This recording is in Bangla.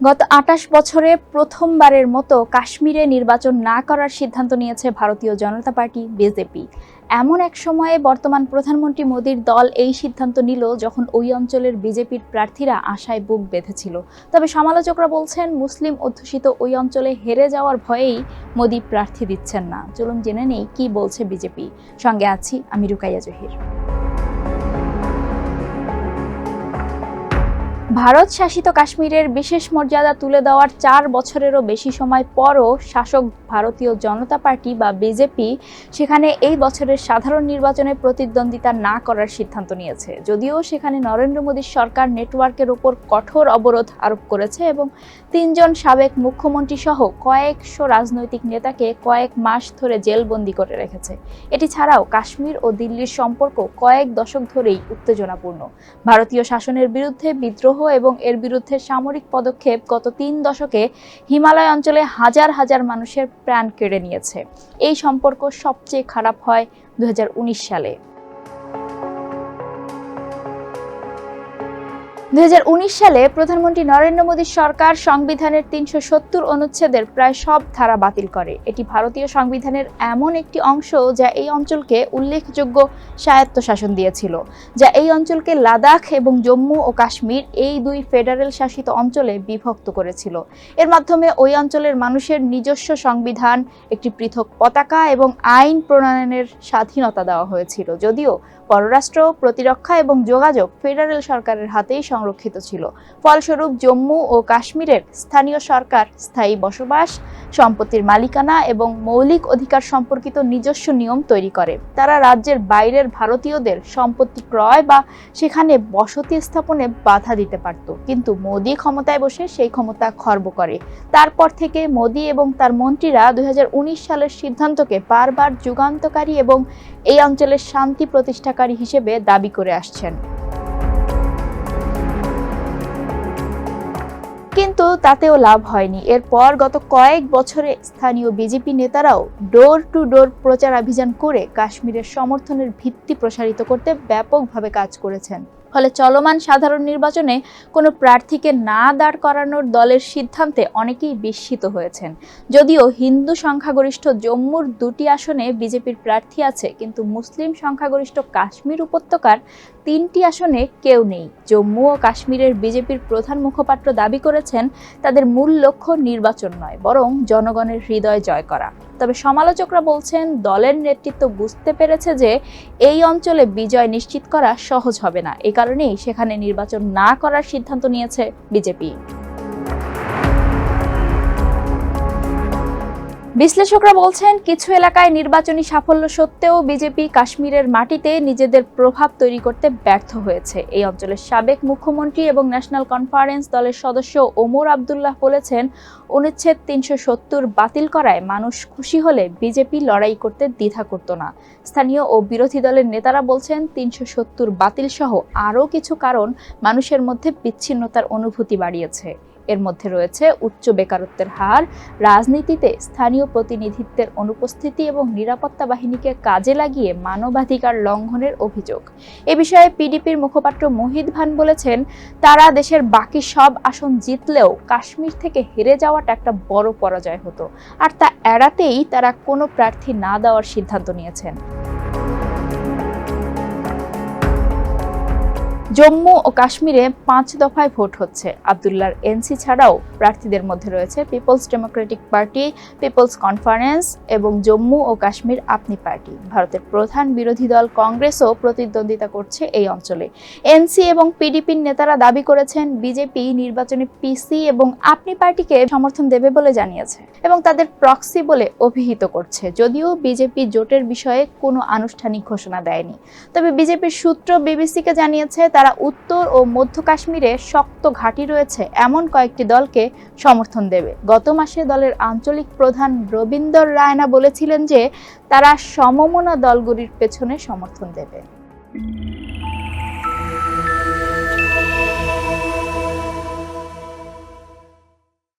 গত ২৮ বছরে প্রথমবারের মতো কাশ্মীরে নির্বাচন না করার সিদ্ধান্ত নিয়েছে ভারতীয় জনতা পার্টি বিজেপি। এমন এক সময়ে বর্তমান প্রধানমন্ত্রী মোদির দল এই সিদ্ধান্ত নিল যখন ওই অঞ্চলের বিজেপির প্রার্থীরা আশায় বুক বেঁধেছিল। তবে সমালোচকরা বলছেন মুসলিম অধ্যুষিত ওই অঞ্চলে হেরে যাওয়ার ভয়েই মোদি প্রার্থী দিচ্ছেন না। চলুন জেনে নেই কি বলছে বিজেপি। সঙ্গে আছি আমি রুকাইয়া জহির। ভারত শাসিত কাশ্মীরের বিশেষ মর্যাদা তুলে দেওয়ার ৪ বছরেরও বেশি সময় পরও শাসক ভারতীয় জনতা পার্টি বা বিজেপি সেখানে এই বছরের সাধারণ নির্বাচনে প্রতিদ্বন্দ্বিতা না করার সিদ্ধান্ত নিয়েছে। যদিও সেখানে নরেন্দ্র মোদীর সরকার নেটওয়ার্কের ওপর কঠোর অবরোধ আরোপ করেছে এবং ৩ জন সাবেক মুখ্যমন্ত্রী সহ কয়েকশো রাজনৈতিক নেতাকে কয়েক মাস ধরে জেলবন্দি করে রেখেছে। এটি ছাড়াও কাশ্মীর ও দিল্লির সম্পর্ক কয়েক দশক ধরেই উত্তেজনাপূর্ণ। ভারতীয় শাসনের বিরুদ্ধে বিদ্রোহ এবং এর বিরুদ্ধে সামরিক পদক্ষেপ গত ৩ দশকে হিমালয় অঞ্চলে হাজার হাজার মানুষের প্রাণ কেড়ে নিয়েছে। এই সম্পর্ক সবচেয়ে খারাপ হয় ২০১৯ সালে। ২০১৯ সালে প্রধানমন্ত্রী নরেন্দ্র মোদীর সরকার সংবিধানের ৩৭০ অনুচ্ছেদের প্রায় সব ধারা বাতিল করে। এটি ভারতীয় সংবিধানের এমন একটি অংশ যা এই অঞ্চলকে উল্লেখযোগ্য স্বায়ত্তশাসন দিয়েছিল, যা এই অঞ্চলকে লাদাখ এবং জম্মু ও কাশ্মীর এই দুই ফেডারেল শাসিত অঞ্চলে বিভক্ত করেছিল। এর মাধ্যমে ওই অঞ্চলের মানুষের নিজস্ব সংবিধান, একটি পৃথক পতাকা এবং আইন প্রণয়নের স্বাধীনতা দেওয়া হয়েছিল। যদিও পররাষ্ট্র, প্রতিরক্ষা এবং যোগাযোগ ফেডারেল সরকারের হাতেই সংরক্ষিত ছিল। ফলস্বরূপ জম্মু ও কাশ্মীরের স্থানীয় সরকার স্থায়ী বসবাস, সম্পত্তির মালিকানা এবং মৌলিক অধিকার সম্পর্কিত নিজস্ব নিয়ম তৈরি করে। তারা রাজ্যের বাইরের ভারতীয়দের সম্পত্তি ক্রয় বা সেখানে বসতি স্থাপনে বাধা দিতে পারত, কিন্তু মোদি ক্ষমতায় বসে সেই ক্ষমতা খর্ব করে। তারপর থেকে মোদি এবং তার মন্ত্রীরা ২০১৯ সালের সিদ্ধান্তকে বারবার যুগান্তকারী এবং এই অঞ্চলের শান্তি প্রতিষ্ঠাকারী হিসেবে দাবি করে আসছেন। কিন্তু তাতেও লাভ হয়নি। এরপর গত কয়েক বছরে স্থানীয় বিজেপি নেতারাও ডোর টু ডোর প্রচারাভিযান করে কাশ্মীরের সমর্থনের ভিত্তি প্রসারিত করতে ব্যাপকভাবে কাজ করেছেন। ফলে চলমান সাধারণ নির্বাচনে কোনো প্রার্থীকে না দাঁড় করানোর দলের সিদ্ধান্তে অনেকেই বিস্মিত হয়েছেন। যদিও হিন্দু সংখ্যাগরিষ্ঠ জম্মুর ২টি আসনে বিজেপির প্রার্থী আছে, কিন্তু মুসলিম সংখ্যাগরিষ্ঠ কাশ্মীর উপত্যকার ৩টি আসনে কেউ নেই। জম্মু ও কাশ্মীরের বিজেপির প্রধান মুখপাত্র দাবি করেছেন তাদের মূল লক্ষ্য নির্বাচন নয়, বরং জনগণের হৃদয় জয় করা। তবে সমালোচকরা বলছেন দলের নেতৃত্ব বুঝতে পেরেছে যে এই অঞ্চলে বিজয় নিশ্চিত করা সহজ হবে না। এ কারণেই সেখানে নির্বাচন না করার সিদ্ধান্ত নিয়েছে বিজেপি। বিশ্লেষকরা বলছেন কিছু এলাকায় নির্বাচনী সাফল্য সত্ত্বেও বিজেপি কাশ্মীরের মাটিতে নিজেদের প্রভাব তৈরি করতে ব্যর্থ হয়েছে। এই অঞ্চলের সাবেক মুখ্যমন্ত্রী এবং ন্যাশনাল কনফারেন্স দলের সদস্য ওমর আবদুল্লাহ বলেছেন, অনুচ্ছেদ ৩৭০ বাতিল করায় মানুষ খুশি হলে বিজেপি লড়াই করতে দ্বিধা করত না। স্থানীয় ও বিরোধী দলের নেতারা বলছেন ৩৭০ বাতিল সহ আরও কিছু কারণ মানুষের মধ্যে বিচ্ছিন্নতার অনুভূতি বাড়িয়েছে। এর মধ্যে রয়েছে উচ্চ বেকারত্বের হার, রাজনীতিতে স্থানীয় প্রতিনিধিত্বের অনুপস্থিতি এবং নিরাপত্তা বাহিনীকে কাজে লাগিয়ে মানবাধিকার লঙ্ঘনের অভিযোগ। এ বিষয়ে পিডিপির মুখপাত্র মোহিত ভান বলেছেন, তারা দেশের বাকি সব আসন জিতলেও কাশ্মীর থেকে হেরে যাওয়াটা একটা বড় পরাজয় হতো, আর তা এড়াতেই তারা কোনো প্রার্থী না দেওয়ার সিদ্ধান্ত নিয়েছেন। জম্মু ও কাশ্মীরে ৫ দফায় ভোট হচ্ছে। আবদুল্লাহর এনসি ছাড়াও প্রার্থীদের মধ্যে রয়েছে People's Democratic Party, People's Conference এবং জম্মু ও কাশ্মীর আপনি পার্টি। ভারতের প্রধান বিরোধী দল কংগ্রেসও প্রতিদ্বন্দ্বিতা করছে এই অঞ্চলে। এনসি এবং পিডিপির নেতারা দাবি করেছেন বিজেপি নির্বাচনে পিসি এবং আপনি পার্টিকে সমর্থন দেবে বলে জানিয়েছে এবং তাদের প্রক্সি বলে অভিহিত করছে। যদিও বিজেপি জোটের বিষয়ে কোনো আনুষ্ঠানিক ঘোষণা দেয়নি, তবে বিজেপির সূত্র বিবিসিকে জানিয়েছে তারা উত্তর ও মধ্য কাশ্মীরে শক্ত ঘাঁটি রয়েছে এমন কয়েকটি দলকে সমর্থন দেবে। গত মাসে দলের আঞ্চলিক প্রধান রবীন্দর রায়না বলেছিলেন যে তারা সমমনা দলগুলির পেছনে সমর্থন দেবে।